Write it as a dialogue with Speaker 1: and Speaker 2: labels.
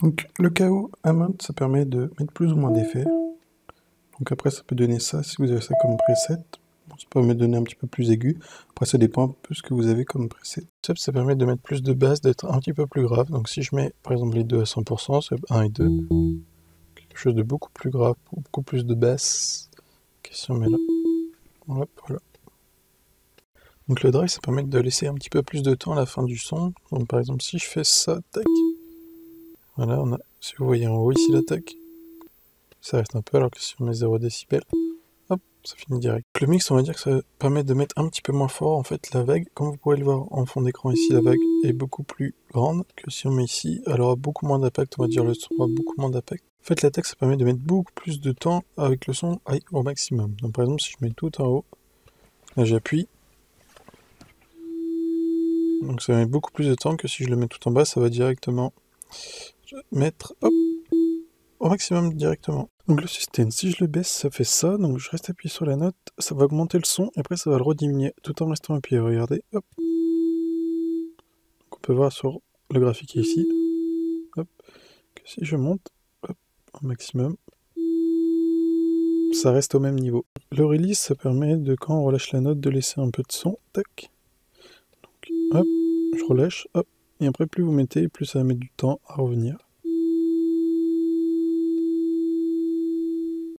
Speaker 1: Donc le KO Amount, ça permet de mettre plus ou moins d'effets. Donc après, ça peut donner ça si vous avez ça comme preset. Bon, ça permet de donner un petit peu plus aigu. Après, ça dépend un peu ce que vous avez comme preset. Ça permet de mettre plus de basse, d'être un petit peu plus grave. Donc si je mets par exemple les deux à 100%, c'est 1 et 2. Quelque chose de beaucoup plus grave, beaucoup plus de basse. Qu'est-ce qu'on met là? Hop, voilà. Donc le drive, ça permet de laisser un petit peu plus de temps à la fin du son. Donc par exemple, si je fais ça, tac. Voilà, si vous voyez en haut ici l'attaque, ça reste un peu, alors que si on met 0 décibels, hop, ça finit direct. Le mix, on va dire que ça permet de mettre un petit peu moins fort en fait la vague. Comme vous pouvez le voir en fond d'écran ici, la vague est beaucoup plus grande que si on met ici. Elle aura beaucoup moins d'impact, on va dire le son aura beaucoup moins d'impact. En fait, l'attaque, ça permet de mettre beaucoup plus de temps avec le son au maximum. Donc par exemple, si je mets tout en haut, là j'appuie. Donc ça va mettre beaucoup plus de temps que si je le mets tout en bas, ça va directement mettre, hop, au maximum directement. Donc le sustain, si je le baisse, ça fait ça, donc je reste appuyé sur la note, ça va augmenter le son, et après ça va le rediminuer, tout en restant appuyé, regardez, hop. Donc on peut voir sur le graphique ici, hop, que si je monte, hop, au maximum, ça reste au même niveau. Le release, ça permet de, quand on relâche la note, de laisser un peu de son, tac. Donc hop, je relâche, hop, et après plus vous mettez, plus ça va mettre du temps à revenir.